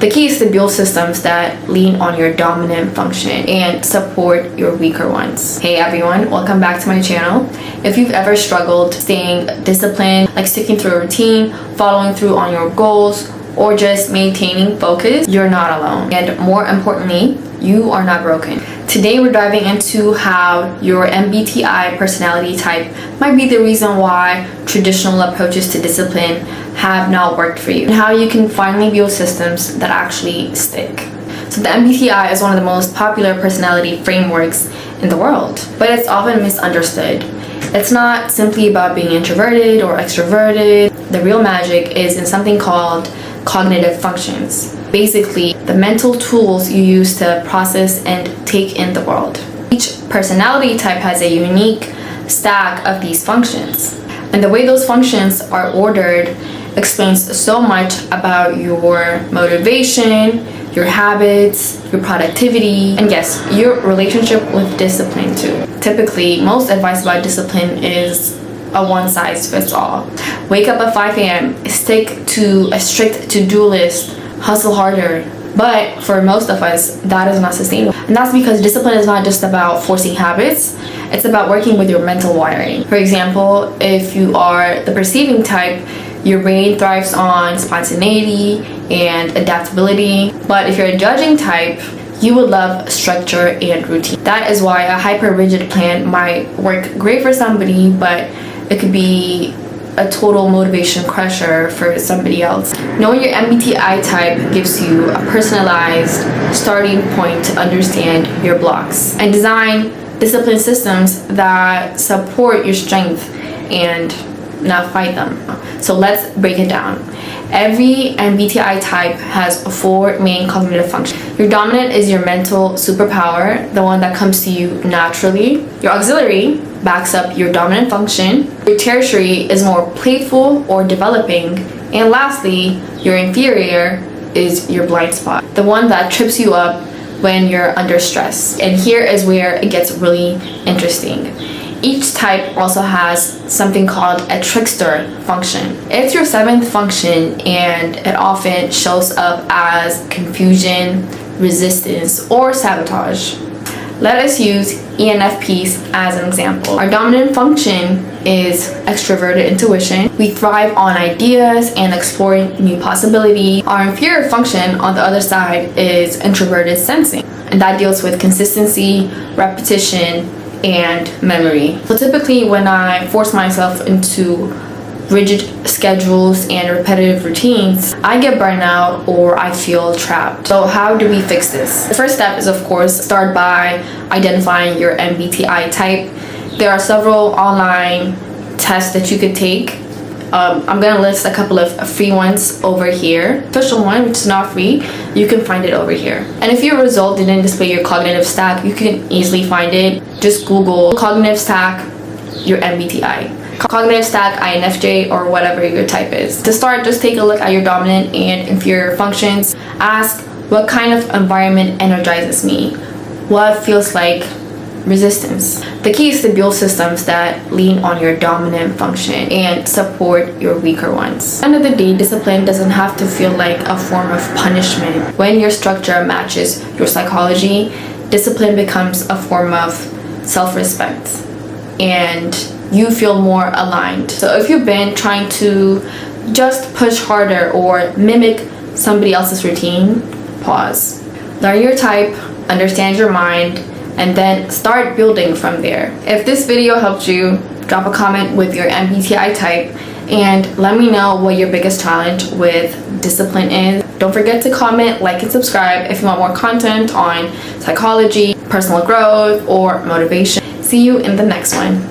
The key is to build systems that lean on your dominant function and support your weaker ones. Hey everyone, welcome back to my channel. If you've ever struggled staying disciplined, like sticking to a routine, following through on your goals, or just maintaining focus, you're not alone. And more importantly, you are not broken. Today we're diving into how your MBTI personality type might be the reason why traditional approaches to discipline have not worked for you, and how you can finally build systems that actually stick. So the MBTI is one of the most popular personality frameworks in the world, but it's often misunderstood. It's not simply about being introverted or extroverted. The real magic is in something called cognitive functions. Basically, the mental tools you use to process and take in the world. Each personality type has a unique stack of these functions, and the way those functions are ordered explains so much about your motivation, your habits, your productivity, and yes, your relationship with discipline too. Typically, most advice about discipline is a one-size-fits-all. Wake up at 5 a.m., stick to a strict to-do list, hustle harder. But for most of us, that is not sustainable. And that's because discipline is not just about forcing habits, it's about working with your mental wiring. For example, if you are the perceiving type, your brain thrives on spontaneity and adaptability. But if you're a judging type, you would love structure and routine. That is why a hyper-rigid plan might work great for somebody, but it could be a total motivation crusher for somebody else. Knowing your MBTI type gives you a personalized starting point to understand your blocks and design discipline systems that support your strength and not fight them. So let's break it down. Every MBTI type has 4 main cognitive functions. Your dominant is your mental superpower, the one that comes to you naturally. Your auxiliary backs up your dominant function. Your tertiary is more playful or developing. And lastly, your inferior is your blind spot, the one that trips you up when you're under stress. And here is where it gets really interesting. Each type also has something called a trickster function. It's your 7th function, and it often shows up as confusion, resistance, or sabotage. Let us use ENFPs as an example. Our dominant function is extroverted intuition. We thrive on ideas and exploring new possibilities. Our inferior function, on the other side, is introverted sensing, and that deals with consistency, repetition, and memory. So typically when I force myself into rigid schedules and repetitive routines, I get burnout or I feel trapped. So how do we fix this? The first step is, of course, start by identifying your MBTI type. There are several online tests that you could take. I'm gonna list a couple of free ones over here. Official one, which is not free, you can find it over here. And if your result didn't display your cognitive stack, you can easily find it. Just Google cognitive stack, your MBTI. Cognitive stack, INFJ, or whatever your type is. To start, just take a look at your dominant and inferior functions. Ask, what kind of environment energizes me? What feels like resistance? The key is to build systems that lean on your dominant function and support your weaker ones. At the end of the day, discipline doesn't have to feel like a form of punishment. When your structure matches your psychology, discipline becomes a form of self-respect, and you feel more aligned. So if you've been trying to just push harder or mimic somebody else's routine, pause. Learn your type, understand your mind, and then start building from there. If this video helped you, drop a comment with your MBTI type and let me know what your biggest challenge with discipline is. Don't forget to comment, like, and subscribe if you want more content on psychology, personal growth, or motivation. See you in the next one.